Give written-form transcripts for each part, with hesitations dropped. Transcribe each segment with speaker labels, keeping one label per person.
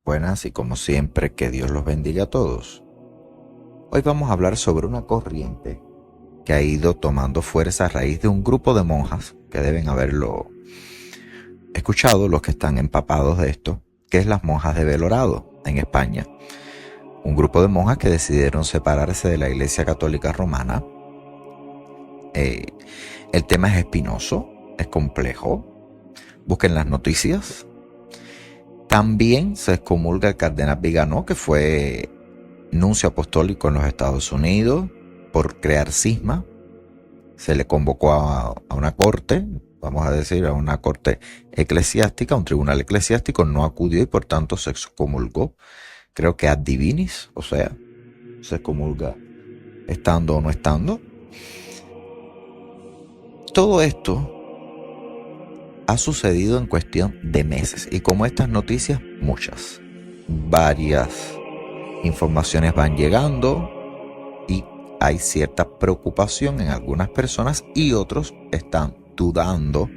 Speaker 1: Buenas y como siempre, que Dios los bendiga a todos. Hoy vamos a hablar sobre una corriente que ha ido tomando fuerza a raíz de un grupo de monjas que deben haberlo escuchado los que están empapados de esto, que es las monjas de Belorado en España. Un grupo de monjas que decidieron separarse de la Iglesia Católica Romana. El tema es espinoso, es complejo. Busquen las noticias. También se excomulga el cardenal Viganó, que fue nuncio apostólico en los Estados Unidos, por crear cisma. Se le convocó a una corte, vamos a decir, a una corte eclesiástica, un tribunal eclesiástico, no acudió y por tanto se excomulgó. Creo que ad divinis, o sea, se excomulga estando o no estando. Todo esto ha sucedido en cuestión de meses y como estas noticias, muchas. Varias informaciones van llegando y hay cierta preocupación en algunas personas y otros están dudando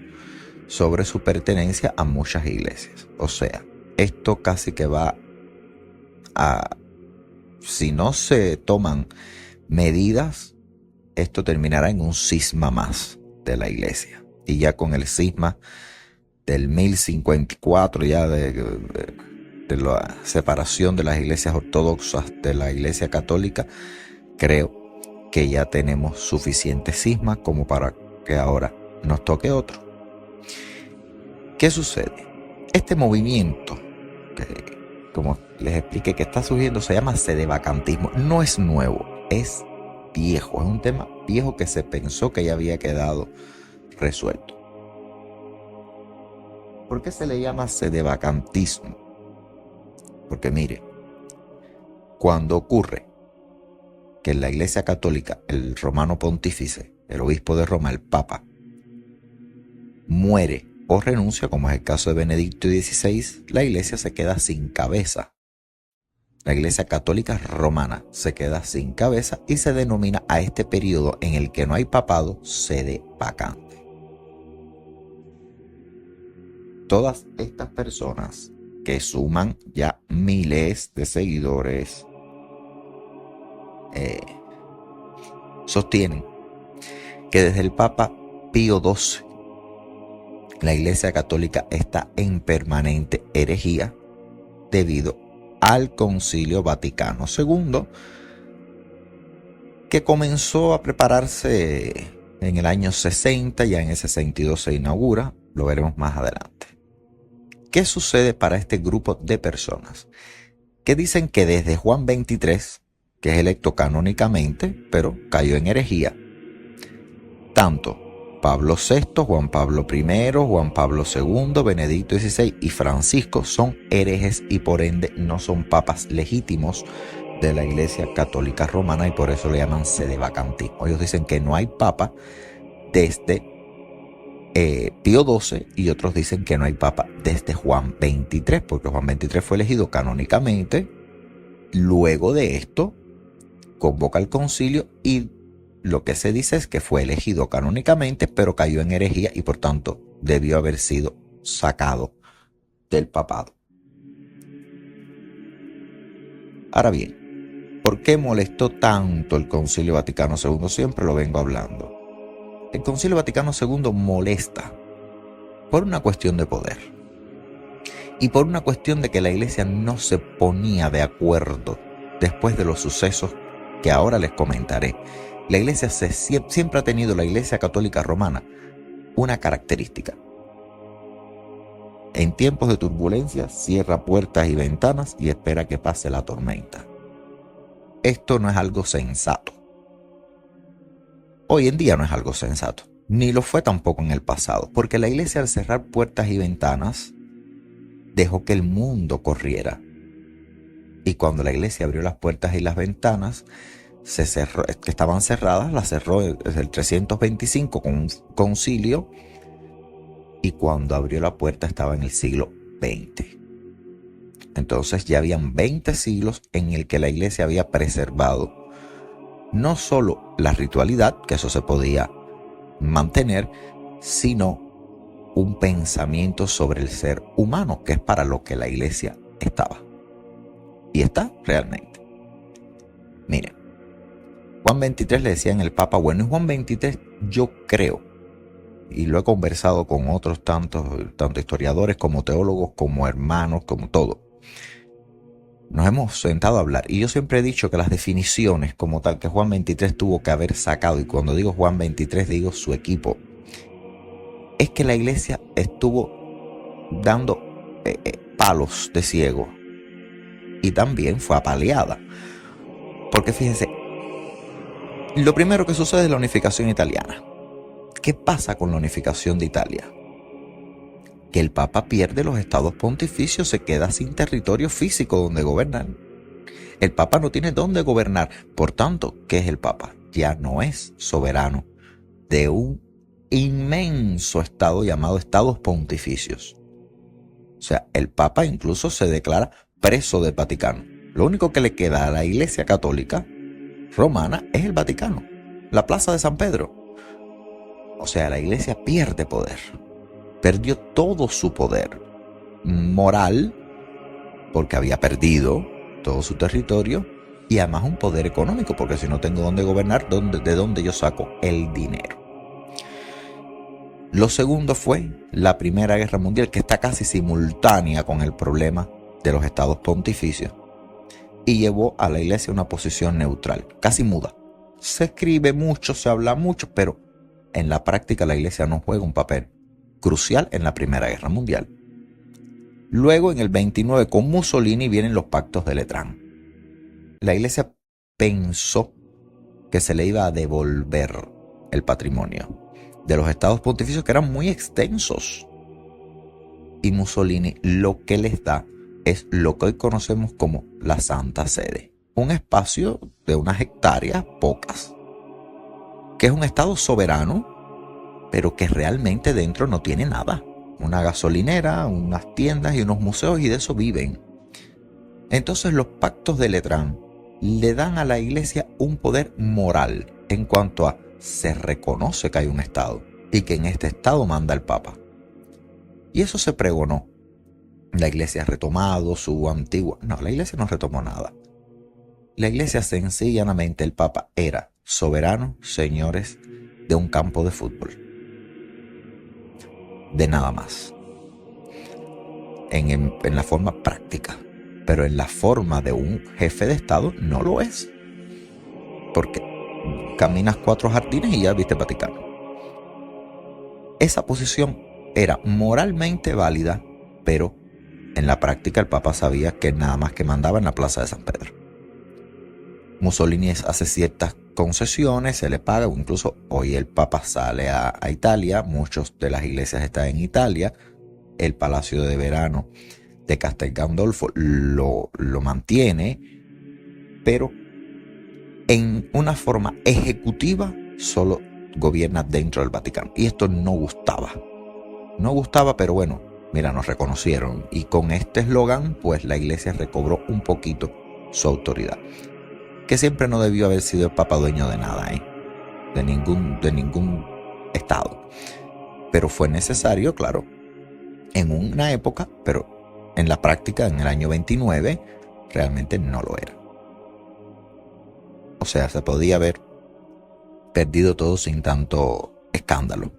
Speaker 1: sobre su pertenencia a muchas iglesias. O sea, esto casi que va a, si no se toman medidas, esto terminará en un cisma más de la iglesia. Y ya con el cisma del 1054, ya de la separación de las iglesias ortodoxas de la iglesia católica, creo que ya tenemos suficiente cisma como para que ahora nos toque otro. ¿Qué sucede? Este movimiento, que como les expliqué que está surgiendo, se llama sedevacantismo. No es nuevo, es viejo, es un tema viejo que se pensó que ya había quedado resuelto. ¿Por qué se le llama sedevacantismo? Porque mire, cuando ocurre que en la Iglesia Católica el romano pontífice, el obispo de Roma, el Papa, muere o renuncia, como es el caso de Benedicto XVI, la Iglesia se queda sin cabeza. La Iglesia Católica Romana se queda sin cabeza y se denomina a este periodo en el que no hay papado sede vacante. Todas estas personas que suman ya miles de seguidores sostienen que desde el Papa Pío XII la Iglesia Católica está en permanente herejía debido al Concilio Vaticano II, que comenzó a prepararse en el año 60, ya en el 62 se inaugura, lo veremos más adelante. ¿Qué sucede para este grupo de personas? Que dicen que desde Juan XXIII, que es electo canónicamente, pero cayó en herejía, tanto Pablo VI, Juan Pablo I, Juan Pablo II, Benedicto XVI y Francisco son herejes y por ende no son papas legítimos de la Iglesia Católica Romana y por eso le llaman sedevacantismo. Ellos dicen que no hay papa desde Pío XII y otros dicen que no hay papa desde Juan XXIII, porque Juan XXIII fue elegido canónicamente. Luego de esto convoca el concilio y lo que se dice es que fue elegido canónicamente, pero cayó en herejía y por tanto debió haber sido sacado del papado. Ahora bien, ¿por qué molestó tanto el Concilio Vaticano II? Siempre lo vengo hablando. El Concilio Vaticano II molesta por una cuestión de poder y por una cuestión de que la Iglesia no se ponía de acuerdo después de los sucesos que ahora les comentaré. La Iglesia siempre ha tenido, la Iglesia Católica Romana, una característica. En tiempos de turbulencia cierra puertas y ventanas y espera que pase la tormenta. Esto no es algo sensato. Hoy en día no es algo sensato, ni lo fue tampoco en el pasado, porque la Iglesia al cerrar puertas y ventanas dejó que el mundo corriera. Y cuando la Iglesia abrió las puertas y las ventanas, que estaban cerradas, las cerró desde el 325 con un concilio y cuando abrió la puerta estaba en el siglo XX. Entonces ya habían 20 siglos en el que la Iglesia había preservado no solo la ritualidad, que eso se podía mantener, sino un pensamiento sobre el ser humano, que es para lo que la Iglesia estaba. Y está realmente. Miren, Juan 23 le decían el Papa bueno, y Juan 23 yo creo, y lo he conversado con otros tanto historiadores como teólogos, como hermanos, como todo. Nos hemos sentado a hablar y yo siempre he dicho que las definiciones como tal que Juan 23 tuvo que haber sacado, y cuando digo Juan 23 digo su equipo, es que la iglesia estuvo dando palos de ciego y también fue apaleada. Porque fíjense, lo primero que sucede es la unificación italiana. ¿Qué pasa con la unificación de Italia? Que el Papa pierde los estados pontificios, se queda sin territorio físico donde gobernar. El Papa no tiene dónde gobernar. Por tanto, ¿qué es el Papa? Ya no es soberano de un inmenso estado llamado estados pontificios. O sea, el Papa incluso se declara preso del Vaticano. Lo único que le queda a la Iglesia Católica Romana es el Vaticano, la Plaza de San Pedro. O sea, la Iglesia pierde poder. Perdió todo su poder moral, porque había perdido todo su territorio, y además un poder económico, porque si no tengo dónde gobernar, ¿de dónde yo saco el dinero? Lo segundo fue la Primera Guerra Mundial, que está casi simultánea con el problema de los estados pontificios, y llevó a la Iglesia a una posición neutral, casi muda. Se escribe mucho, se habla mucho, pero en la práctica la Iglesia no juega un papel crucial en la Primera Guerra Mundial. Luego, en el 29, con Mussolini vienen los pactos de Letrán. La Iglesia pensó que se le iba a devolver el patrimonio de los estados pontificios, que eran muy extensos. Y Mussolini lo que les da es lo que hoy conocemos como la Santa Sede. Un espacio de unas hectáreas, pocas, que es un estado soberano, pero que realmente dentro no tiene nada. Una gasolinera, unas tiendas y unos museos, y de eso viven. Entonces los pactos de Letrán le dan a la Iglesia un poder moral en cuanto a se reconoce que hay un estado y que en este estado manda el Papa. Y eso se pregonó. La Iglesia ha retomado su antigua... No, la Iglesia no retomó nada. La Iglesia sencillamente, el Papa era soberano, señores, de un campo de fútbol. De nada más. En la forma práctica. Pero en la forma de un jefe de Estado no lo es. Porque caminas 4 jardines y ya viste el Vaticano. Esa posición era moralmente válida, pero en la práctica el Papa sabía que nada más que mandaba en la Plaza de San Pedro. Mussolini hace ciertas concesiones, se le paga, incluso hoy el Papa sale a Italia, muchas de las iglesias están en Italia, el Palacio de Verano de Castel Gandolfo lo mantiene, pero en una forma ejecutiva solo gobierna dentro del Vaticano. Y esto no gustaba. No gustaba, pero bueno, mira, nos reconocieron. Y con este eslogan, pues la iglesia recobró un poquito su autoridad. Que siempre no debió haber sido el Papa dueño de nada, de ningún estado. Pero fue necesario, claro, en una época, pero en la práctica, en el año 29, realmente no lo era. O sea, se podía haber perdido todo sin tanto escándalo.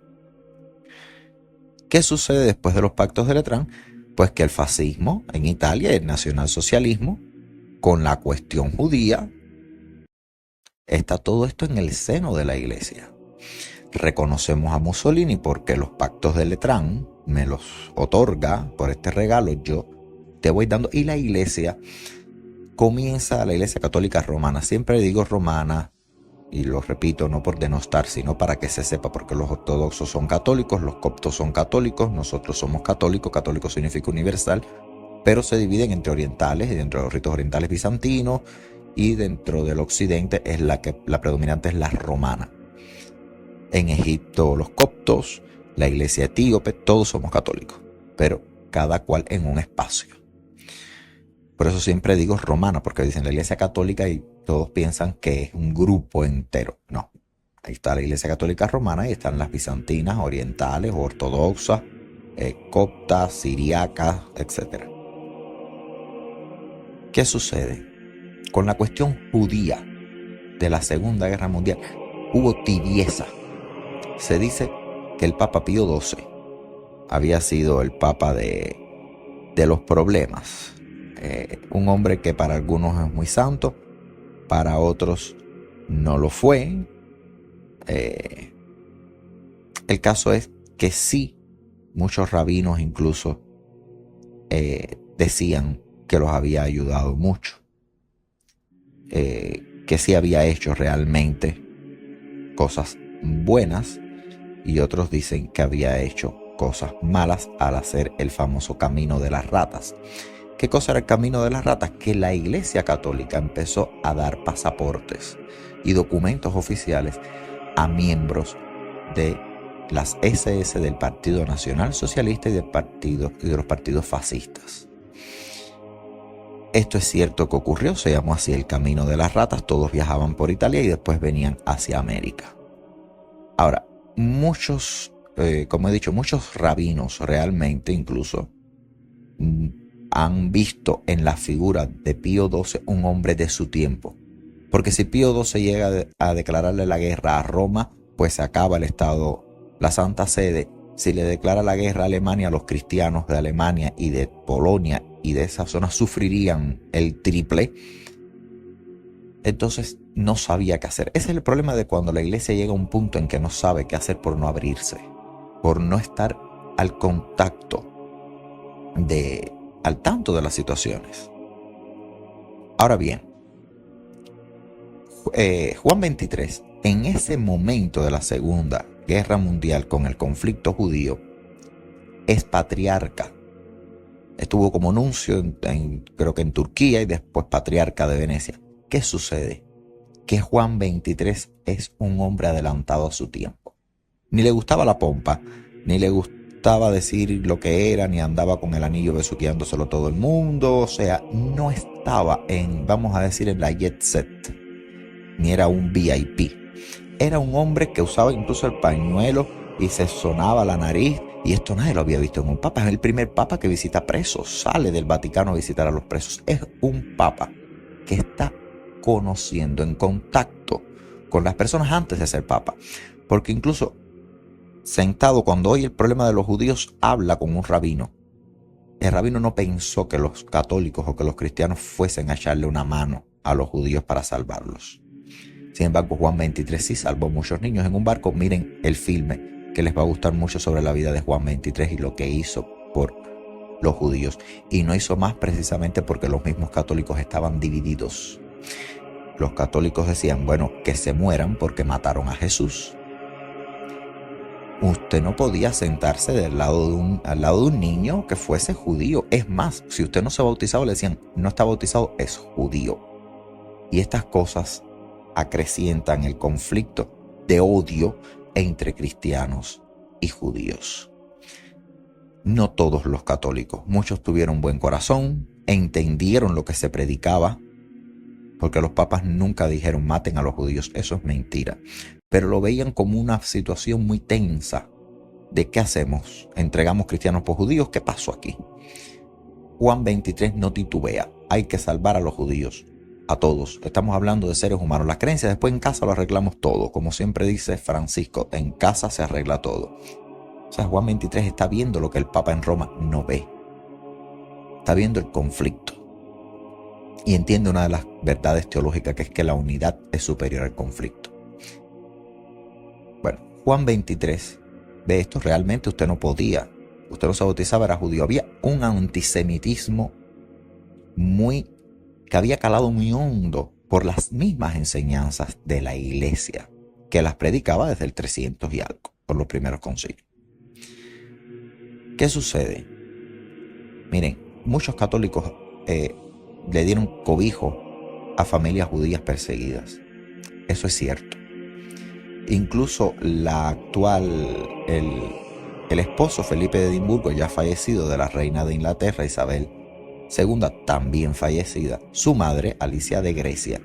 Speaker 1: ¿Qué sucede después de los pactos de Letrán? Pues que el fascismo en Italia y el nacionalsocialismo, con la cuestión judía, está todo esto en el seno de la iglesia. Reconocemos a Mussolini porque los pactos de Letrán me los otorga por este regalo, yo te voy dando. Y la iglesia comienza, la iglesia católica romana, siempre digo romana, y lo repito, no por denostar, sino para que se sepa, porque los ortodoxos son católicos, los coptos son católicos, nosotros somos católicos, católico significa universal, pero se dividen entre orientales, y dentro de los ritos orientales bizantinos, y dentro del occidente es la predominante es la romana. En Egipto los coptos, la iglesia etíope, todos somos católicos, pero cada cual en un espacio. Por eso siempre digo romana, porque dicen la iglesia católica y todos piensan que es un grupo entero. No, ahí está la iglesia católica romana y están las bizantinas, orientales, ortodoxas, coptas, siriacas, etc. ¿Qué sucede? Con la cuestión judía de la Segunda Guerra Mundial hubo tibieza. Se dice que el Papa Pío XII había sido el Papa de los problemas. Un hombre que para algunos es muy santo, para otros no lo fue. El caso es que sí, muchos rabinos incluso decían que los había ayudado mucho, que sí había hecho realmente cosas buenas, y otros dicen que había hecho cosas malas al hacer el famoso camino de las ratas. ¿Qué cosa era el camino de las ratas? Que la Iglesia Católica empezó a dar pasaportes y documentos oficiales a miembros de las SS del Partido Nacional Socialista y de los partidos fascistas. Esto es cierto que ocurrió, se llamó así el camino de las ratas. Todos viajaban por Italia y después venían hacia América. Ahora, muchos rabinos realmente incluso han visto en la figura de Pío XII un hombre de su tiempo. Porque si Pío XII llega a declararle la guerra a Roma, pues se acaba el Estado, la Santa Sede. Si le declara la guerra a Alemania, los cristianos de Alemania y de Polonia y de esa zona sufrirían el triple. Entonces no sabía qué hacer. Ese es el problema de cuando la iglesia llega a un punto en que no sabe qué hacer por no abrirse, por no estar al contacto al tanto de las situaciones. Ahora bien, Juan 23, en ese momento de la Segunda Guerra Mundial con el conflicto judío, es patriarca. Estuvo como nuncio creo que en Turquía y después patriarca de Venecia. ¿Qué sucede? Que Juan 23 es un hombre adelantado a su tiempo. Ni le gustaba la pompa, ni le gustaba decir lo que era, ni andaba con el anillo besuqueándoselo todo el mundo. O sea, no estaba vamos a decir, en la jet set, ni era un VIP. Era un hombre que usaba incluso el pañuelo y se sonaba la nariz, y esto nadie lo había visto en un papa. Es el primer papa que visita presos, sale del Vaticano a visitar a los presos. Es un papa que está conociendo, en contacto con las personas antes de ser papa, porque incluso sentado cuando oye el problema de los judíos habla con un rabino. El rabino no pensó que los católicos o que los cristianos fuesen a echarle una mano a los judíos para salvarlos. Sin embargo, Juan 23 sí salvó muchos niños en un barco. Miren el filme, que les va a gustar mucho, sobre la vida de Juan 23 y lo que hizo por los judíos. Y no hizo más precisamente porque los mismos católicos estaban divididos. Los católicos decían, bueno, que se mueran porque mataron a Jesús. Usted no podía sentarse al lado de un niño que fuese judío. Es más, si usted no se bautizaba, le decían, no está bautizado, es judío. Y estas cosas acrecientan el conflicto de odio entre cristianos y judíos. No todos los católicos, muchos tuvieron buen corazón, entendieron lo que se predicaba, porque los papas nunca dijeron maten a los judíos, eso es mentira, pero lo veían como una situación muy tensa. ¿De qué hacemos? ¿Entregamos cristianos por judíos? ¿Qué pasó aquí? Juan 23 no titubea, hay que salvar a los judíos, a todos. Estamos hablando de seres humanos. Las creencias después en casa lo arreglamos todo, como siempre dice Francisco, en casa se arregla todo. O sea, Juan 23 está viendo lo que el Papa en Roma no ve. Está viendo el conflicto. Y entiende una de las verdades teológicas, que es que la unidad es superior al conflicto. Bueno, Juan 23 ve esto. Realmente usted no podía. Usted no se bautizaba, era judío. Había un antisemitismo que había calado muy hondo por las mismas enseñanzas de la iglesia, que las predicaba desde el 300 y algo, por los primeros concilios. ¿Qué sucede? Miren, muchos católicos le dieron cobijo a familias judías perseguidas. Eso es cierto. Incluso el esposo Felipe de Edimburgo, ya fallecido, de la reina de Inglaterra, Isabel II, también fallecida. Su madre, Alicia de Grecia.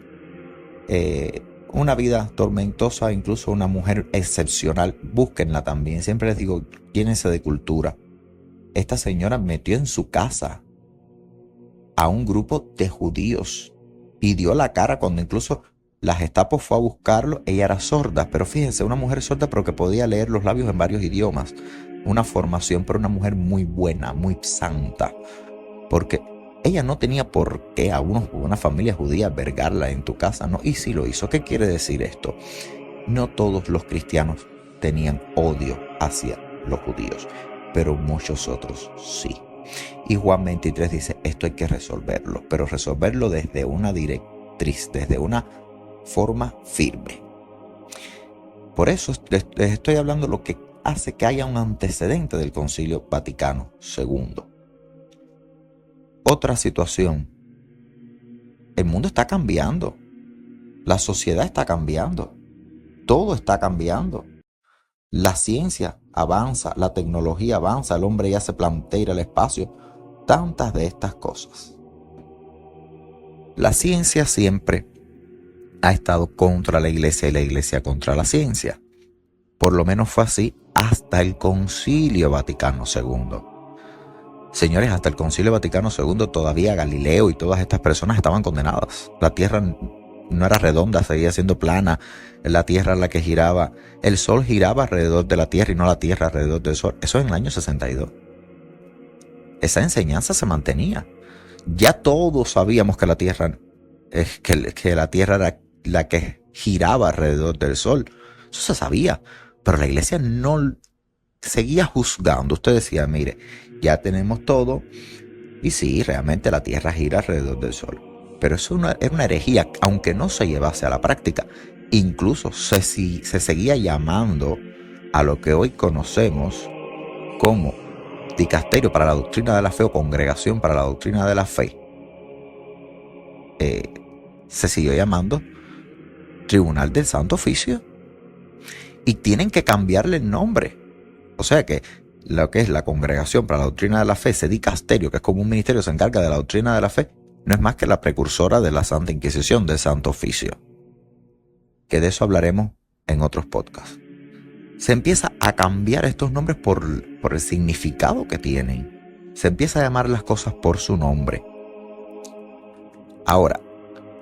Speaker 1: Una vida tormentosa, incluso una mujer excepcional. Búsquenla también. Siempre les digo, llénense de cultura. Esta señora metió en su casa a un grupo de judíos y dio la cara cuando incluso la Gestapo fue a buscarlo. Ella era sorda, pero fíjense, una mujer sorda pero que podía leer los labios en varios idiomas. Una formación, pero una mujer muy buena, muy santa, porque ella no tenía por qué a una familia judía albergarla en tu casa, ¿no? Y sí lo hizo. ¿Qué quiere decir esto? No todos los cristianos tenían odio hacia los judíos, pero muchos otros sí. Y Juan 23 dice, esto hay que resolverlo, pero resolverlo desde una directriz, desde una forma firme. Por eso les estoy hablando lo que hace que haya un antecedente del Concilio Vaticano II. Otra situación. El mundo está cambiando. La sociedad está cambiando. Todo está cambiando. La ciencia avanza, la tecnología avanza, el hombre ya se plantea ir al espacio. Tantas de estas cosas. La ciencia siempre ha estado contra la iglesia y la iglesia contra la ciencia. Por lo menos fue así hasta el Concilio Vaticano II. Señores, hasta el Concilio Vaticano II todavía Galileo y todas estas personas estaban condenadas. La Tierra no era redonda, seguía siendo plana. La Tierra era la que giraba. El Sol giraba alrededor de la Tierra y no la Tierra alrededor del Sol. Eso en el año 62. Esa enseñanza se mantenía. Ya todos sabíamos que la Tierra, que la Tierra era la que giraba alrededor del Sol. Eso se sabía. Pero la iglesia no seguía juzgando. Usted decía, mire, ya tenemos todo. Y sí, realmente la Tierra gira alrededor del Sol. Pero eso era una herejía, aunque no se llevase a la práctica. Incluso se seguía llamando a lo que hoy conocemos como Dicasterio para la Doctrina de la Fe o Congregación para la Doctrina de la Fe. Se siguió llamando Tribunal del Santo Oficio. Y tienen que cambiarle el nombre. O sea que lo que es la Congregación para la Doctrina de la Fe, ese dicasterio, que es como un ministerio que se encarga de la doctrina de la fe, no es más que la precursora de la Santa Inquisición, del Santo Oficio. Que de eso hablaremos en otros podcasts. Se empieza a cambiar estos nombres por el significado que tienen. Se empieza a llamar las cosas por su nombre. Ahora,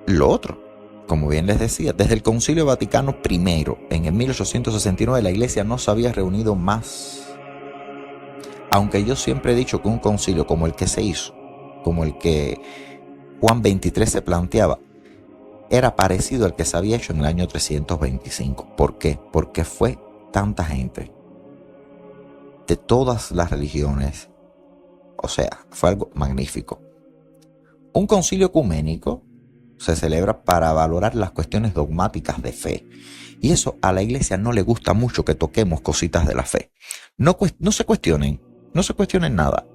Speaker 1: lo otro, como bien les decía, desde el Concilio Vaticano I, en el 1869, la Iglesia no se había reunido más. Aunque yo siempre he dicho que un concilio como el que se hizo, como el que Juan 23 se planteaba, era parecido al que se había hecho en el año 325. ¿Por qué? Porque fue tanta gente de todas las religiones. O sea, fue algo magnífico. Un concilio ecuménico se celebra para valorar las cuestiones dogmáticas de fe. Y eso a la iglesia no le gusta mucho, que toquemos cositas de la fe. No se cuestionen nada.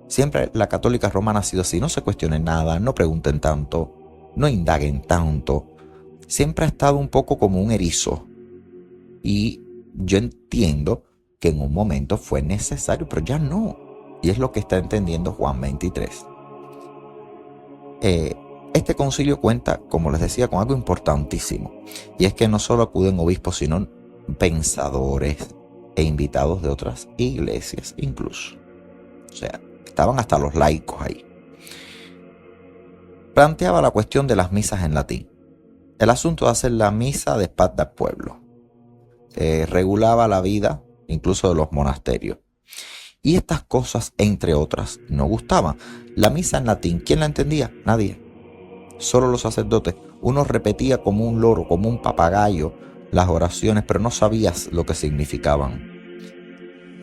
Speaker 1: Siempre la católica romana ha sido así. No se cuestionen nada, no pregunten tanto, no indaguen tanto. Siempre ha estado un poco como un erizo. Y yo entiendo que en un momento fue necesario, pero ya no. Y es lo que está entendiendo Juan 23. Este concilio cuenta, como les decía, con algo importantísimo. Y es que no solo acuden obispos, sino pensadores e invitados de otras iglesias incluso. O sea, estaban hasta los laicos ahí. Planteaba la cuestión de las misas en latín. El asunto de hacer la misa de espaldas al pueblo. Regulaba la vida incluso de los monasterios. Y estas cosas, entre otras, no gustaban. La misa en latín, ¿quién la entendía? Nadie. Solo los sacerdotes. Uno repetía como un loro, como un papagayo, las oraciones, pero no sabías lo que significaban.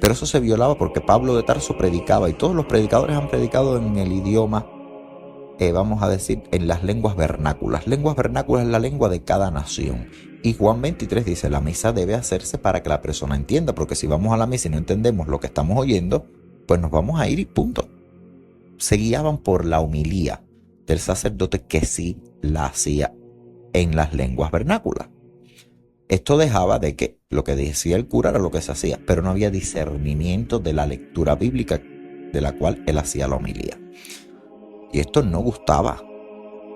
Speaker 1: Pero eso se violaba porque Pablo de Tarso predicaba, y todos los predicadores han predicado en el idioma, vamos a decir, en las lenguas vernáculas. Lenguas vernáculas es la lengua de cada nación. Y Juan 23 dice, la misa debe hacerse para que la persona entienda, porque si vamos a la misa y no entendemos lo que estamos oyendo, pues nos vamos a ir y punto. Se guiaban por la homilía del sacerdote, que sí la hacía en las lenguas vernáculas. Esto dejaba de que lo que decía el cura era lo que se hacía, pero no había discernimiento de la lectura bíblica de la cual él hacía la homilía. Y esto no gustaba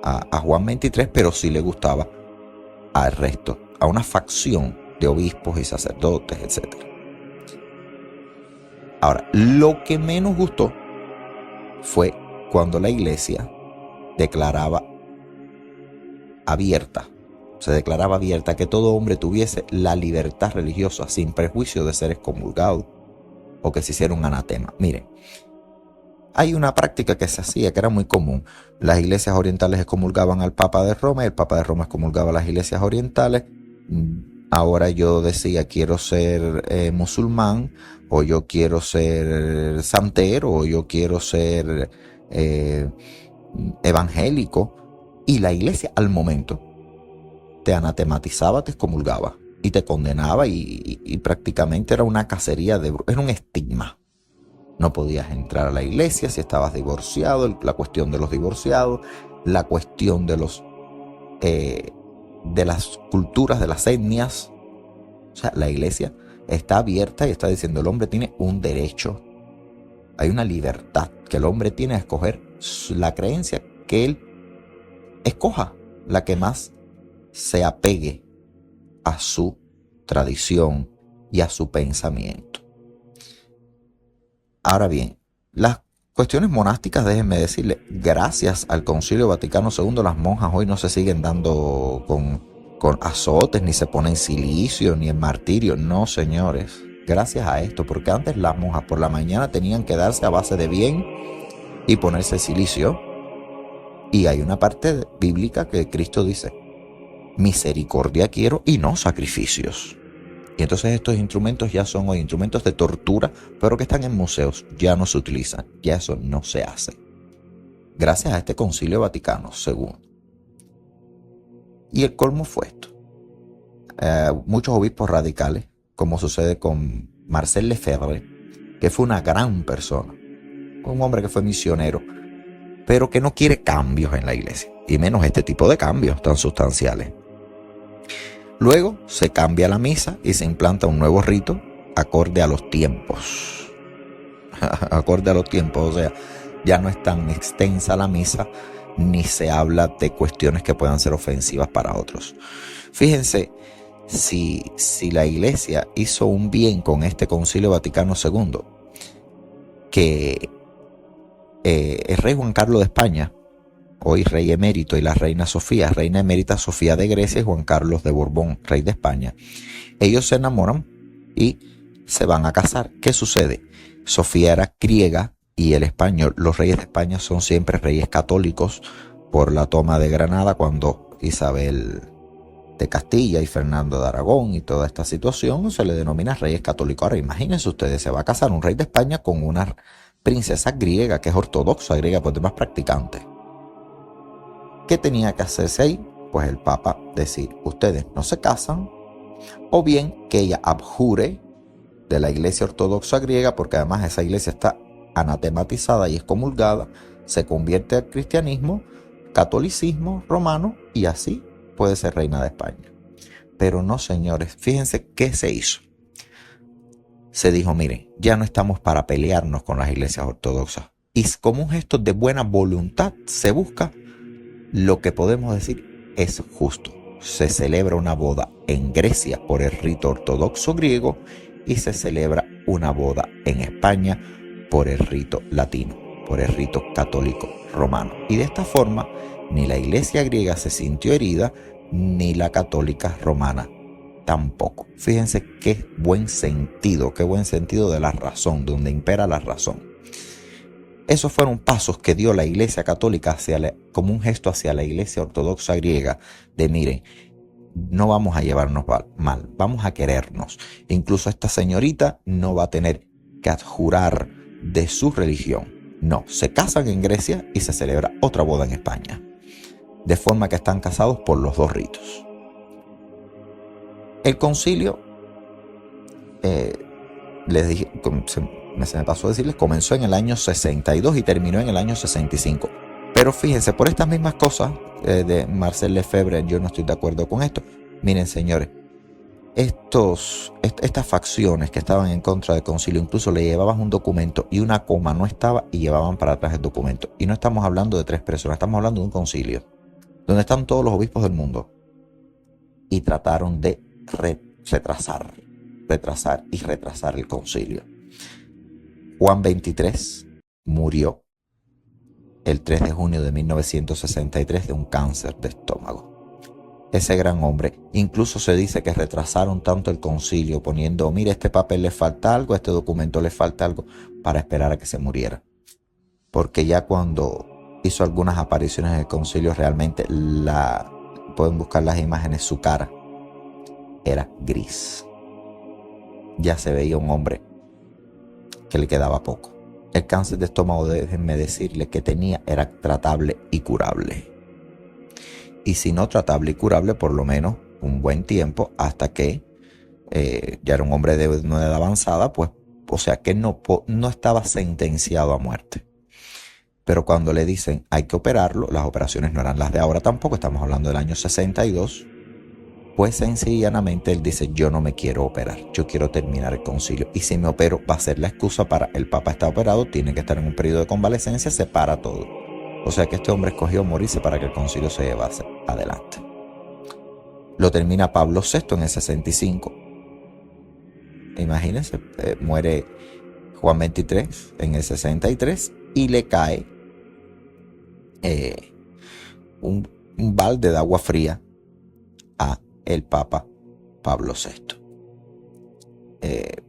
Speaker 1: a Juan 23, pero sí le gustaba al resto, a una facción de obispos y sacerdotes, etc. Ahora, lo que menos gustó fue cuando la iglesia declaraba abierta, se declaraba abierta que todo hombre tuviese la libertad religiosa sin prejuicio de ser excomulgado o que se hiciera un anatema. Miren, hay una práctica que se hacía, que era muy común. Las iglesias orientales excomulgaban al Papa de Roma y el Papa de Roma excomulgaba a las iglesias orientales. Ahora yo decía, quiero ser musulmán, o yo quiero ser santero, o yo quiero ser evangélico. Y la iglesia al momento te anatematizaba, te excomulgaba y te condenaba y prácticamente era una cacería era un estigma. No podías entrar a la iglesia si estabas divorciado, la cuestión de los divorciados, la cuestión de las culturas, de las etnias. O sea, la iglesia está abierta y está diciendo el hombre tiene un derecho. Hay una libertad que el hombre tiene a escoger la creencia que él escoja, la que más se apegue a su tradición y a su pensamiento. Ahora bien, las cuestiones monásticas, déjenme decirle, gracias al Concilio Vaticano II, las monjas hoy no se siguen dando con azotes, ni se ponen silicio, ni en martirio. No, señores, gracias a esto, porque antes las monjas por la mañana tenían que darse a base de bien y ponerse silicio. Y hay una parte bíblica que Cristo dice, misericordia quiero y no sacrificios. Y entonces estos instrumentos ya son hoy instrumentos de tortura, pero que están en museos, ya no se utilizan, ya eso no se hace. Gracias a este Concilio Vaticano II. Y el colmo fue esto. Muchos obispos radicales, como sucede con Marcel Lefebvre, que fue una gran persona, un hombre que fue misionero, pero que no quiere cambios en la iglesia, y menos este tipo de cambios tan sustanciales. Luego se cambia la misa y se implanta un nuevo rito acorde a los tiempos. Acorde a los tiempos, o sea, ya no es tan extensa la misa, ni se habla de cuestiones que puedan ser ofensivas para otros. Fíjense, si la iglesia hizo un bien con este Concilio Vaticano II, que el rey Juan Carlos de España, hoy rey emérito, y la reina Sofía, reina emérita Sofía de Grecia, y Juan Carlos de Borbón, rey de España, ellos se enamoran y se van a casar. ¿Qué sucede? Sofía era griega y el español, los reyes de España son siempre reyes católicos por la toma de Granada cuando Isabel de Castilla y Fernando de Aragón y toda esta situación se le denomina reyes católicos. Ahora imagínense ustedes, se va a casar un rey de España con una princesa griega que es ortodoxa griega, pues más practicante. ¿Qué tenía que hacerse ahí? Pues el Papa decir, ustedes no se casan, o bien que ella abjure de la iglesia ortodoxa griega, porque además esa iglesia está anatematizada y excomulgada, se convierte al cristianismo, catolicismo romano, y así puede ser reina de España. Pero no, señores, fíjense qué se hizo. Se dijo, miren, ya no estamos para pelearnos con las iglesias ortodoxas. Y como un gesto de buena voluntad se busca lo que podemos decir es justo. Se celebra una boda en Grecia por el rito ortodoxo griego y se celebra una boda en España por el rito latino, por el rito católico romano. Y de esta forma, ni la iglesia griega se sintió herida, ni la católica romana tampoco. Fíjense qué buen sentido de la razón, donde impera la razón. Esos fueron pasos que dio la Iglesia Católica como un gesto hacia la Iglesia Ortodoxa griega de miren, no vamos a llevarnos mal, vamos a querernos. Incluso esta señorita no va a tener que adjurar de su religión. No, se casan en Grecia y se celebra otra boda en España. De forma que están casados por los dos ritos. El concilio, les dije, se me pasó a decirles, comenzó en el año 62 y terminó en el año 65. Pero fíjense, por estas mismas cosas de Marcel Lefebvre, yo no estoy de acuerdo con esto. Miren, señores, estas facciones que estaban en contra del concilio, incluso le llevaban un documento y una coma no estaba y llevaban para atrás el documento. Y no estamos hablando de 3 personas, estamos hablando de un concilio, donde están todos los obispos del mundo. Y trataron de retrasar el concilio. Juan XXIII murió el 3 de junio de 1963 de un cáncer de estómago. Ese gran hombre, incluso se dice que retrasaron tanto el concilio poniendo, mire, este papel le falta algo, este documento le falta algo, para esperar a que se muriera. Porque ya cuando hizo algunas apariciones en el concilio, realmente pueden buscar las imágenes, su cara era gris. Ya se veía un hombre que le quedaba poco. El cáncer de estómago, déjenme decirle que tenía, era tratable y curable. Y si no tratable y curable, por lo menos un buen tiempo, hasta que ya era un hombre de una edad avanzada, pues, o sea que no estaba sentenciado a muerte. Pero cuando le dicen hay que operarlo, las operaciones no eran las de ahora tampoco, estamos hablando del año 62, pues sencillamente él dice, yo no me quiero operar, yo quiero terminar el concilio. Y si me opero, va a ser la excusa para el Papa está operado, tiene que estar en un periodo de convalecencia, se para todo. O sea que este hombre escogió morirse para que el concilio se llevase adelante. Lo termina Pablo VI en el 65. Imagínense, muere Juan XXIII en el 63 y le cae un balde de agua fría a el Papa Pablo VI.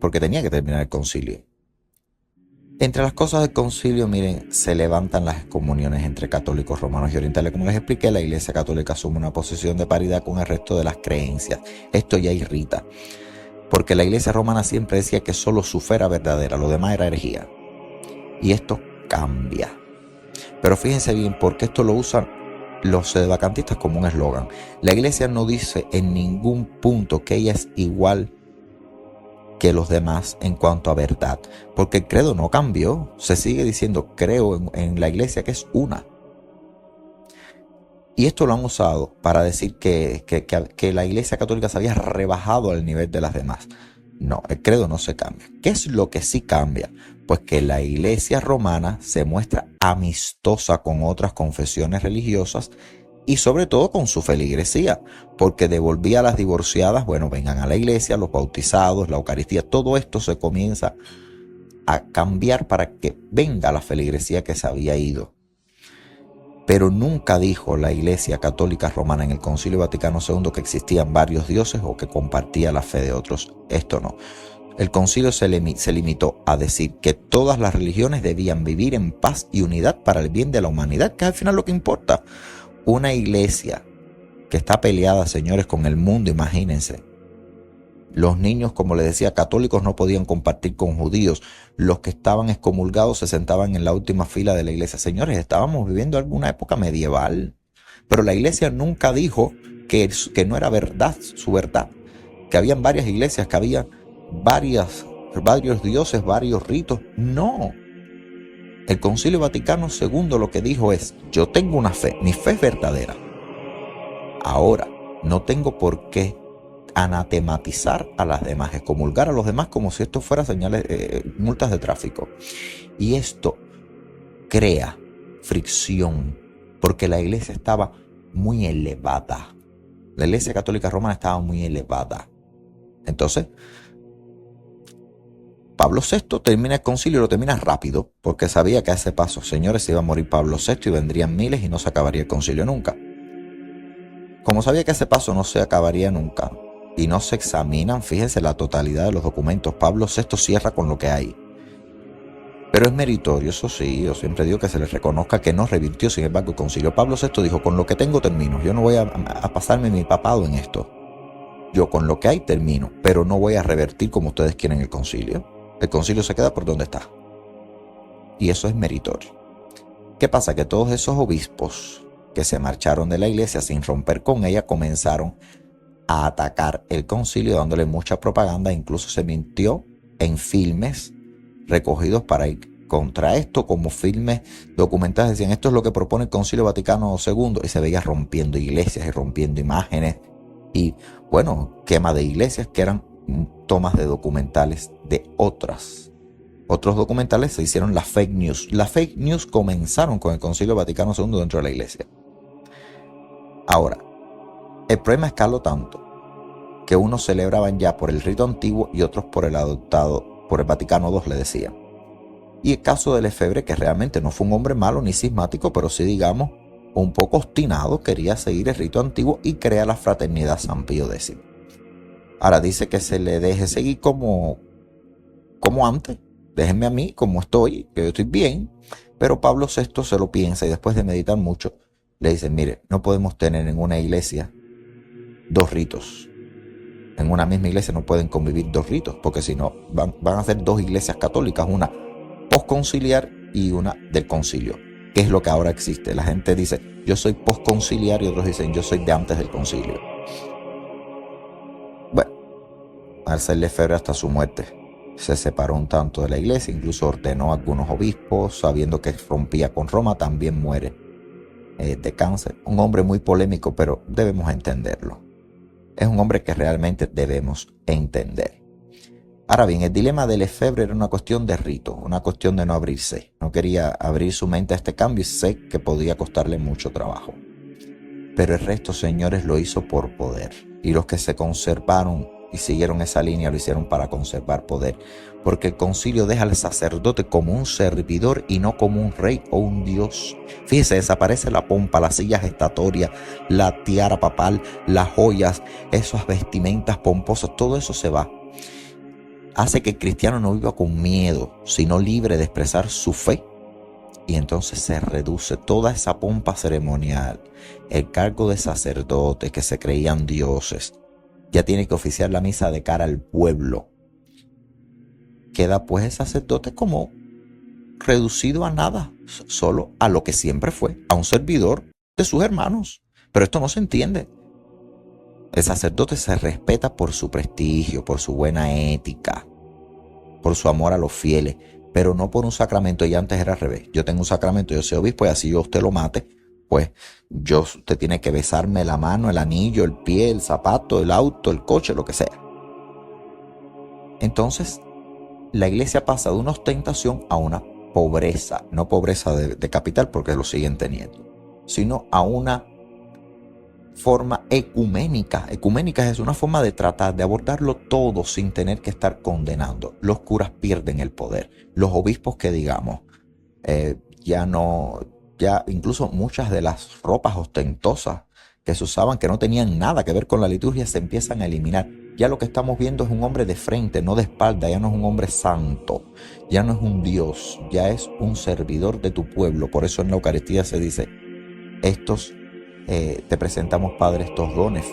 Speaker 1: Porque tenía que terminar el concilio. Entre las cosas del concilio, miren, se levantan las excomuniones entre católicos romanos y orientales. Como les expliqué, la Iglesia Católica asume una posición de paridad con el resto de las creencias. Esto ya irrita, porque la Iglesia romana siempre decía que solo su fe era verdadera, lo demás era herejía. Y esto cambia. Pero fíjense bien, porque esto lo usan los sedevacantistas como un eslogan. La Iglesia no dice en ningún punto que ella es igual que los demás en cuanto a verdad, porque el credo no cambió, se sigue diciendo creo en la Iglesia que es una. Y esto lo han usado para decir que la Iglesia Católica se había rebajado al nivel de las demás. No, el credo no se cambia. ¿Qué es lo que sí cambia? Pues que la Iglesia romana se muestra amistosa con otras confesiones religiosas y sobre todo con su feligresía, porque devolvía a las divorciadas, bueno, vengan a la iglesia, los bautizados, la Eucaristía, todo esto se comienza a cambiar para que venga la feligresía que se había ido. Pero nunca dijo la Iglesia Católica Romana en el Concilio Vaticano II que existían varios dioses o que compartía la fe de otros. Esto no. El concilio se limitó a decir que todas las religiones debían vivir en paz y unidad para el bien de la humanidad, que es al final lo que importa. Una iglesia que está peleada, señores, con el mundo, imagínense. Los niños, como les decía, católicos no podían compartir con judíos. Los que estaban excomulgados se sentaban en la última fila de la iglesia. Señores, estábamos viviendo alguna época medieval. Pero la iglesia nunca dijo que no era verdad, su verdad. Que habían varias iglesias, que había varios dioses, varios ritos. No. El Concilio Vaticano II lo que dijo es, yo tengo una fe, mi fe es verdadera. Ahora, no tengo por qué anatematizar a las demás, excomulgar a los demás como si esto fuera multas de tráfico. Y esto crea fricción, porque la iglesia estaba muy elevada. La Iglesia Católica Romana estaba muy elevada. Entonces, Pablo VI termina el concilio y lo termina rápido, porque sabía que a ese paso, señores, se iba a morir Pablo VI y vendrían miles y no se acabaría el concilio nunca. Como sabía que a ese paso no se acabaría nunca y no se examinan, fíjense, la totalidad de los documentos, Pablo VI cierra con lo que hay. Pero es meritorio, eso sí, yo siempre digo que se le reconozca que no revirtió, sin embargo, el concilio. Pablo VI dijo, con lo que tengo termino, yo no voy a pasarme mi papado en esto. Yo con lo que hay termino, pero no voy a revertir como ustedes quieren el concilio. El concilio se queda por donde está. Y eso es meritorio. ¿Qué pasa? Que todos esos obispos que se marcharon de la iglesia sin romper con ella comenzaron a atacar el concilio dándole mucha propaganda. Incluso se mintió en filmes recogidos para ir contra esto, como filmes documentales. Decían, esto es lo que propone el Concilio Vaticano II. Y se veía rompiendo iglesias y rompiendo imágenes. Y bueno, quema de iglesias que eran tomas de documentales de otros documentales. Se hicieron las fake news. Las fake news comenzaron con el Concilio Vaticano II dentro de la iglesia. Ahora, el problema escaló tanto que unos celebraban ya por el rito antiguo y otros por el adoptado, por el Vaticano II, le decían. Y el caso de Lefebvre, que realmente no fue un hombre malo ni cismático, pero sí, digamos, un poco obstinado, quería seguir el rito antiguo y crea la Fraternidad San Pío X. Ahora dice que se le deje seguir como antes, déjenme a mí como estoy, que yo estoy bien, pero Pablo VI se lo piensa y después de meditar mucho, le dice, mire, no podemos tener en una iglesia dos ritos. En una misma iglesia no pueden convivir dos ritos, porque si no van a ser dos iglesias católicas, una postconciliar y una del concilio, que es lo que ahora existe. La gente dice, yo soy postconciliar, y otros dicen, yo soy de antes del concilio. Bueno, Marcel Lefebvre hasta su muerte se separó un tanto de la iglesia, incluso ordenó a algunos obispos, sabiendo que rompía con Roma, también muere de cáncer. Un hombre muy polémico, pero debemos entenderlo. Es un hombre que realmente debemos entender. Ahora bien, el dilema de Lefebvre era una cuestión de rito, una cuestión de no abrirse. No quería abrir su mente a este cambio y sé que podía costarle mucho trabajo. Pero el resto, señores, lo hizo por poder. Y los que se conservaron y siguieron esa línea lo hicieron para conservar poder. Porque el concilio deja al sacerdote como un servidor y no como un rey o un dios. Fíjese, desaparece la pompa, las sillas gestatorias, la tiara papal, las joyas, esas vestimentas pomposas, todo eso se va. Hace que el cristiano no viva con miedo, sino libre de expresar su fe. Y entonces se reduce toda esa pompa ceremonial, el cargo de sacerdotes que se creían dioses. Ya tiene que oficiar la misa de cara al pueblo. Queda pues el sacerdote como reducido a nada, solo a lo que siempre fue, a un servidor de sus hermanos. Pero esto no se entiende. El sacerdote se respeta por su prestigio, por su buena ética, por su amor a los fieles, pero no por un sacramento. Y antes era al revés. Yo tengo un sacramento, yo soy obispo, y así yo usted lo mate, pues usted tiene que besarme la mano, el anillo, el pie, el zapato, el auto, el coche, lo que sea. Entonces, la iglesia pasa de una ostentación a una pobreza, no pobreza de capital porque lo siguen teniendo, sino a una forma ecuménica. Ecuménica es una forma de tratar de abordarlo todo sin tener que estar condenando. Los curas pierden el poder. Los obispos, que digamos, ya incluso muchas de las ropas ostentosas que se usaban, que no tenían nada que ver con la liturgia, se empiezan a eliminar. Ya lo que estamos viendo es un hombre de frente, no de espalda. Ya no es un hombre santo, ya no es un Dios, ya es un servidor de tu pueblo. Por eso en la Eucaristía se dice, te presentamos, Padre, estos dones,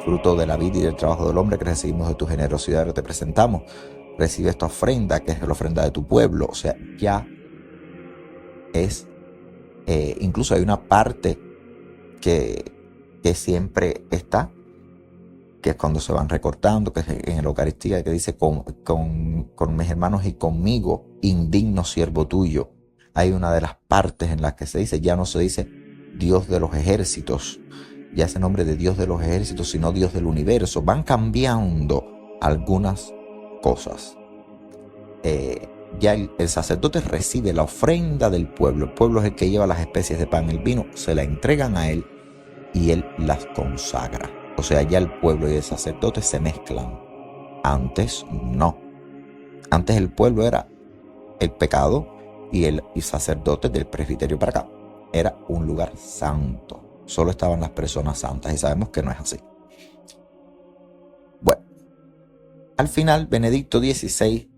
Speaker 1: fruto de la vida y del trabajo del hombre que recibimos de tu generosidad, te presentamos. Recibe esta ofrenda, que es la ofrenda de tu pueblo. O sea, ya es, incluso hay una parte que siempre está, que es cuando se van recortando, que es en la Eucaristía, que dice, con mis hermanos y conmigo, indigno siervo tuyo. Hay una de las partes en las que se dice, ya no se dice Dios de los ejércitos, ya ese nombre de Dios de los ejércitos, sino Dios del universo. Van cambiando algunas cosas. Ya el sacerdote recibe la ofrenda del pueblo. El pueblo es el que lleva las especies de pan y el vino, se la entregan a él y él las consagra. O sea, ya el pueblo y el sacerdote se mezclan. Antes no. Antes el pueblo era el pecado y el sacerdote del presbiterio para acá. Era un lugar santo. Solo estaban las personas santas y sabemos que no es así. Bueno, al final Benedicto XVI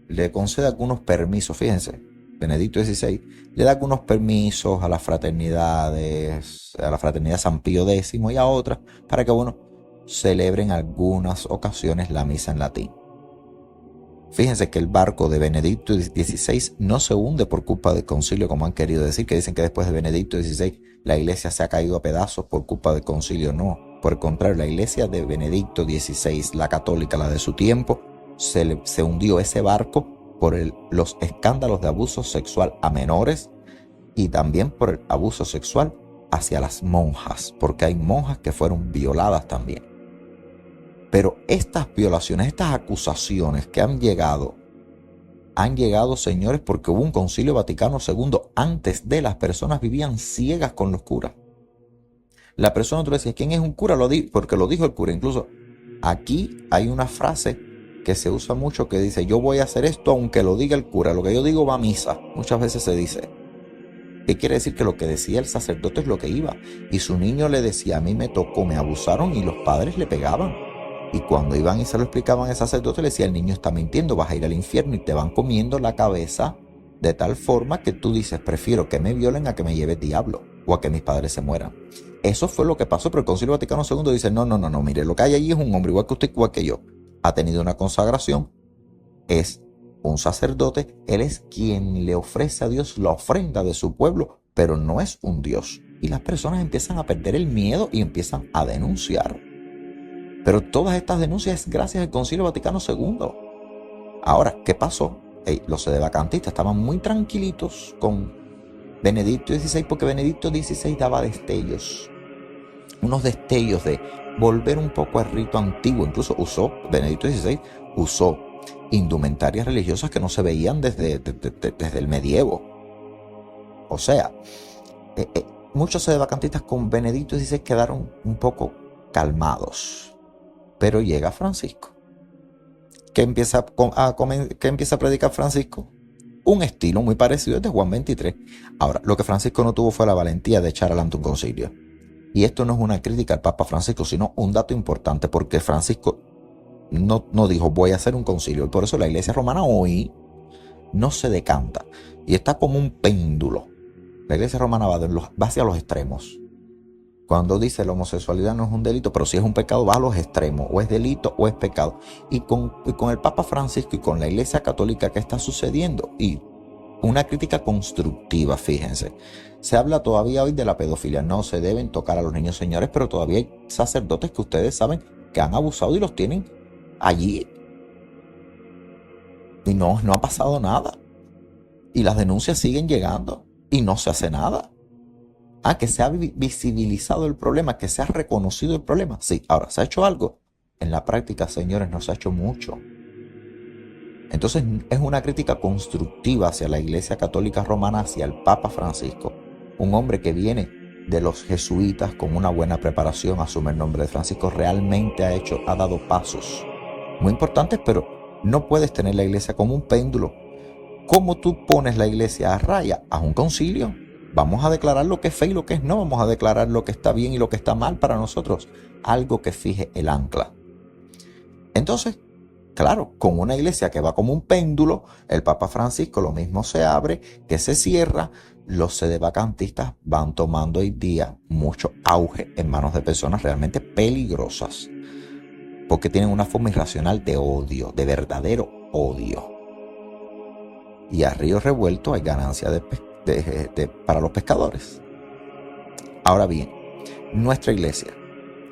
Speaker 1: le concede algunos permisos. Fíjense, Benedicto XVI le da algunos permisos a las fraternidades, a la Fraternidad San Pío X y a otras, para que, celebren algunas ocasiones la misa en latín. Fíjense que el barco de Benedicto XVI no se hunde por culpa del concilio, como han querido decir, que dicen que después de Benedicto XVI la iglesia se ha caído a pedazos por culpa del concilio. No, por el contrario, la iglesia de Benedicto XVI, la católica, la de su tiempo, se hundió ese barco por los escándalos de abuso sexual a menores y también por el abuso sexual hacia las monjas, porque hay monjas que fueron violadas también. Pero estas violaciones, estas acusaciones que han llegado, señores, porque hubo un concilio Vaticano II. Antes de, las personas vivían ciegas con los curas. La persona, tú le decías, ¿quién es un cura? Porque lo dijo el cura. Incluso aquí hay una frase que se usa mucho, que dice, yo voy a hacer esto aunque lo diga el cura, lo que yo digo va a misa. Muchas veces se dice. ¿Qué quiere decir? Que lo que decía el sacerdote es lo que iba. Y su niño le decía, a mí me tocó, me abusaron, y los padres le pegaban. Y cuando iban y se lo explicaban al sacerdote, le decía, el niño está mintiendo, vas a ir al infierno, y te van comiendo la cabeza de tal forma que tú dices, prefiero que me violen a que me lleve el diablo o a que mis padres se mueran. Eso fue lo que pasó, pero el Concilio Vaticano II dice, no, mire, lo que hay allí es un hombre igual que usted, igual que yo. Ha tenido una consagración, es un sacerdote, él es quien le ofrece a Dios la ofrenda de su pueblo, pero no es un Dios. Y las personas empiezan a perder el miedo y empiezan a denunciar. Pero todas estas denuncias es gracias al Concilio Vaticano II. Ahora, ¿qué pasó? Los sedevacantistas estaban muy tranquilitos con Benedicto XVI, porque Benedicto XVI daba destellos, unos destellos de volver un poco al rito antiguo. Incluso Benedicto XVI usó indumentarias religiosas que no se veían desde el medievo. O sea, muchos sedevacantistas con Benedicto XVI quedaron un poco calmados. Pero llega Francisco. ¿Qué empieza a predicar Francisco? Un estilo muy parecido al de Juan 23. Ahora, lo que Francisco no tuvo fue la valentía de echar adelante un concilio. Y esto no es una crítica al Papa Francisco, sino un dato importante, porque Francisco no dijo voy a hacer un concilio. Y por eso la Iglesia Romana hoy no se decanta. Y está como un péndulo. La Iglesia Romana va hacia los extremos. Cuando dice la homosexualidad no es un delito, pero si es un pecado, va a los extremos. O es delito o es pecado. Y con el Papa Francisco y con la Iglesia Católica, ¿qué está sucediendo? Y una crítica constructiva, fíjense. Se habla todavía hoy de la pedofilia. No se deben tocar a los niños, señores, pero todavía hay sacerdotes que ustedes saben que han abusado y los tienen allí. Y no ha pasado nada. Y las denuncias siguen llegando y no se hace nada. Que se ha visibilizado el problema, que se ha reconocido el problema. Sí, ahora, ¿se ha hecho algo? En la práctica, señores, no se ha hecho mucho. Entonces, es una crítica constructiva hacia la Iglesia Católica Romana, hacia el Papa Francisco. Un hombre que viene de los jesuitas con una buena preparación, asume el nombre de Francisco, realmente ha dado pasos muy importantes, pero no puedes tener la Iglesia como un péndulo. ¿Cómo tú pones la Iglesia a raya? Haz un concilio. Vamos a declarar lo que es fe y lo que es no. Vamos a declarar lo que está bien y lo que está mal para nosotros. Algo que fije el ancla. Entonces, claro, con una iglesia que va como un péndulo, el Papa Francisco lo mismo se abre, que se cierra. Los sedevacantistas van tomando hoy día mucho auge en manos de personas realmente peligrosas. Porque tienen una forma irracional de odio, de verdadero odio. Y a río revuelto hay ganancia para los pescadores. Ahora bien, nuestra iglesia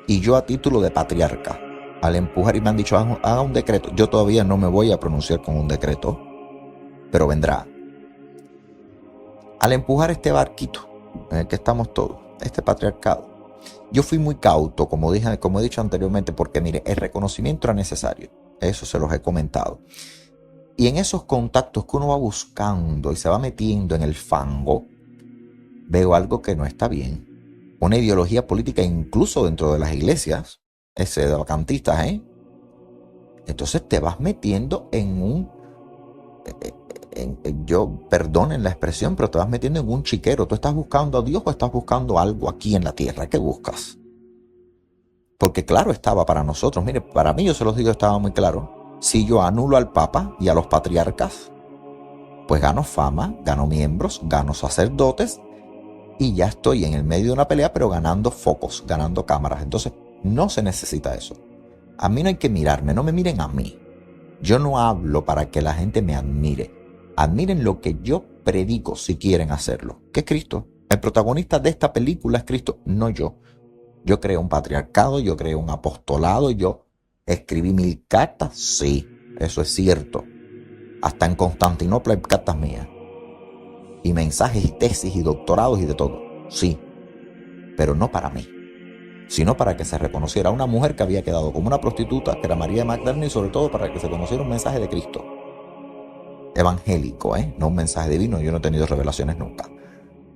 Speaker 1: y yo a título de patriarca, al empujar y me han dicho haga un decreto, yo todavía no me voy a pronunciar con un decreto, pero vendrá. Al empujar este barquito en el que estamos todos, este patriarcado, yo fui muy cauto, como he dicho anteriormente, porque mire, el reconocimiento era necesario, eso se los he comentado. Y en esos contactos que uno va buscando y se va metiendo en el fango, veo algo que no está bien. Una ideología política incluso dentro de las iglesias, sedevacantistas, Entonces te vas metiendo en perdonen la expresión, pero te vas metiendo en un chiquero. ¿Tú estás buscando a Dios o estás buscando algo aquí en la tierra? ¿Qué buscas? Porque claro estaba para nosotros. Mire, para mí, yo se los digo, estaba muy claro. Si yo anulo al Papa y a los patriarcas, pues gano fama, gano miembros, gano sacerdotes y ya estoy en el medio de una pelea, pero ganando focos, ganando cámaras. Entonces, no se necesita eso. A mí no hay que mirarme, no me miren a mí. Yo no hablo para que la gente me admire. Admiren lo que yo predico si quieren hacerlo, que es Cristo. El protagonista de esta película es Cristo, no yo. Yo creo un patriarcado, yo creo un apostolado, yo escribí 1000 cartas, sí, eso es cierto. Hasta en Constantinopla hay cartas mías. Y mensajes y tesis y doctorados y de todo, sí. Pero no para mí, sino para que se reconociera a una mujer que había quedado como una prostituta, que era María de Magdalena, y sobre todo para que se conociera un mensaje de Cristo. Evangélico, no un mensaje divino, yo no he tenido revelaciones nunca.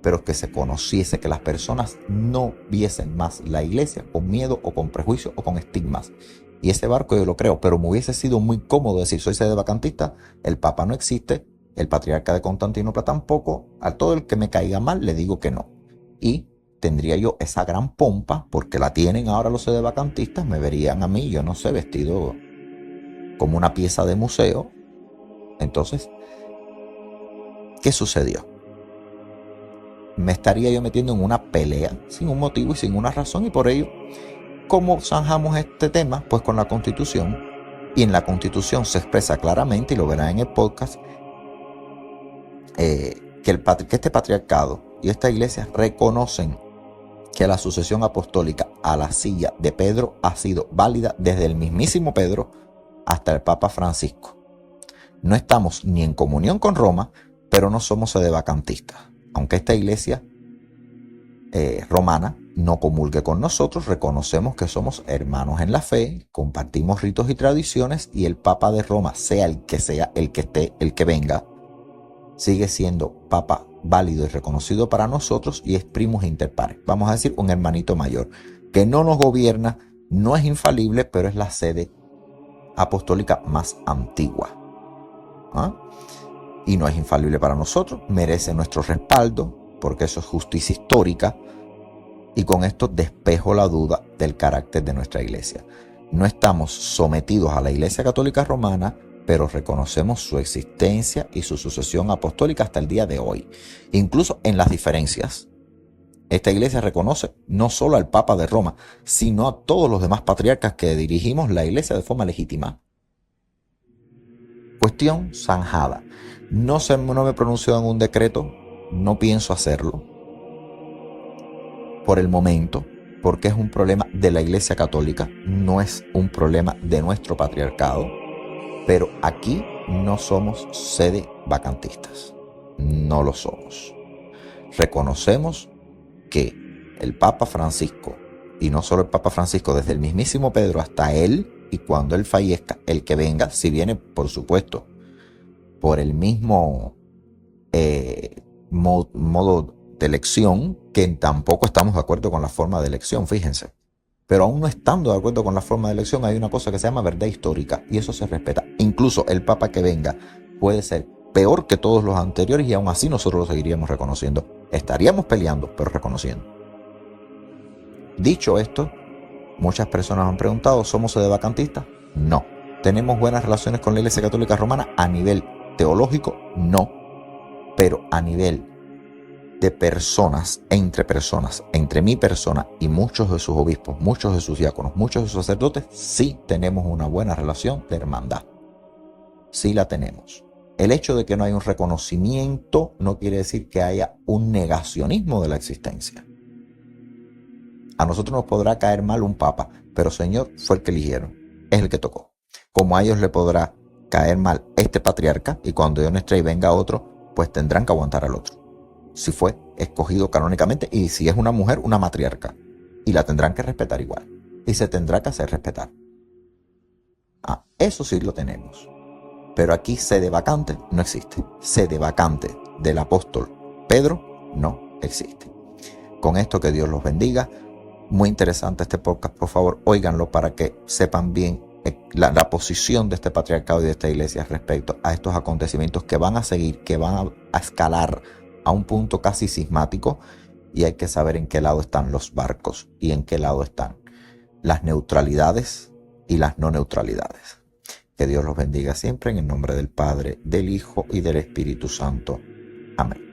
Speaker 1: pero que se conociese, que las personas no viesen más la iglesia con miedo o con prejuicio o con estigmas. Y ese barco yo lo creo, pero me hubiese sido muy cómodo decir, soy sedevacantista, el Papa no existe, el patriarca de Constantinopla tampoco, a todo el que me caiga mal le digo que no. Y tendría yo esa gran pompa, porque la tienen ahora los sedevacantistas, me verían a mí, yo no sé, vestido como una pieza de museo. Entonces, ¿qué sucedió? Me estaría yo metiendo en una pelea sin un motivo y sin una razón, y por ello, ¿cómo zanjamos este tema? Pues con la Constitución, y en la Constitución se expresa claramente, y lo verán en el podcast, que este patriarcado y esta iglesia reconocen que la sucesión apostólica a la silla de Pedro ha sido válida desde el mismísimo Pedro hasta el Papa Francisco. No estamos ni en comunión con Roma, pero no somos sedevacantistas. Aunque esta iglesia romana no comulgue con nosotros, reconocemos que somos hermanos en la fe, compartimos ritos y tradiciones, y el Papa de Roma, sea, el que esté, el que venga, sigue siendo Papa válido y reconocido para nosotros, y es primus inter pares. Vamos a decir, un hermanito mayor que no nos gobierna, no es infalible, pero es la sede apostólica más antigua. Y no es infalible para nosotros, merece nuestro respaldo, porque eso es justicia histórica, y con esto despejo la duda del carácter de nuestra iglesia. No estamos sometidos a la Iglesia Católica Romana, pero reconocemos su existencia y su sucesión apostólica hasta el día de hoy. Incluso en las diferencias, esta iglesia reconoce no solo al Papa de Roma, sino a todos los demás patriarcas que dirigimos la iglesia de forma legítima. Cuestión zanjada. No me he pronunciado en un decreto, no pienso hacerlo por el momento, porque es un problema de la Iglesia Católica, no es un problema de nuestro patriarcado, pero aquí no somos sedevacantistas, no lo somos. Reconocemos que el Papa Francisco, y no solo el Papa Francisco, desde el mismísimo Pedro hasta él, y cuando él fallezca, el que venga, si viene, por supuesto, por el mismo modo de elección, que tampoco estamos de acuerdo con la forma de elección, fíjense. Pero aún no estando de acuerdo con la forma de elección, hay una cosa que se llama verdad histórica, y eso se respeta. Incluso el Papa que venga puede ser peor que todos los anteriores, y aún así nosotros lo seguiríamos reconociendo. Estaríamos peleando, pero reconociendo. Dicho esto, muchas personas han preguntado, ¿somos sedevacantistas? No. ¿Tenemos buenas relaciones con la Iglesia Católica Romana? A nivel teológico, no. Pero a nivel de personas, entre mi persona y muchos de sus obispos, muchos de sus diáconos, muchos de sus sacerdotes, sí tenemos una buena relación de hermandad. Sí la tenemos. El hecho de que no haya un reconocimiento no quiere decir que haya un negacionismo de la existencia. A nosotros nos podrá caer mal un papa, pero Señor fue el que eligieron, es el que tocó. Como a ellos le podrá caer mal este patriarca, y cuando Dios nuestra y venga otro, pues tendrán que aguantar al otro. Si fue escogido canónicamente, y si es una mujer, una matriarca, y la tendrán que respetar igual, y se tendrá que hacer respetar. Eso sí lo tenemos. Pero aquí sede vacante no existe. Sede vacante del apóstol Pedro no existe. Con esto, que Dios los bendiga. Muy interesante este podcast, por favor, óiganlo para que sepan bien la posición de este patriarcado y de esta iglesia respecto a estos acontecimientos que van a seguir, que van a escalar a un punto casi sismático, y hay que saber en qué lado están los barcos y en qué lado están las neutralidades y las no neutralidades. Que Dios los bendiga siempre, en el nombre del Padre, del Hijo y del Espíritu Santo. Amén.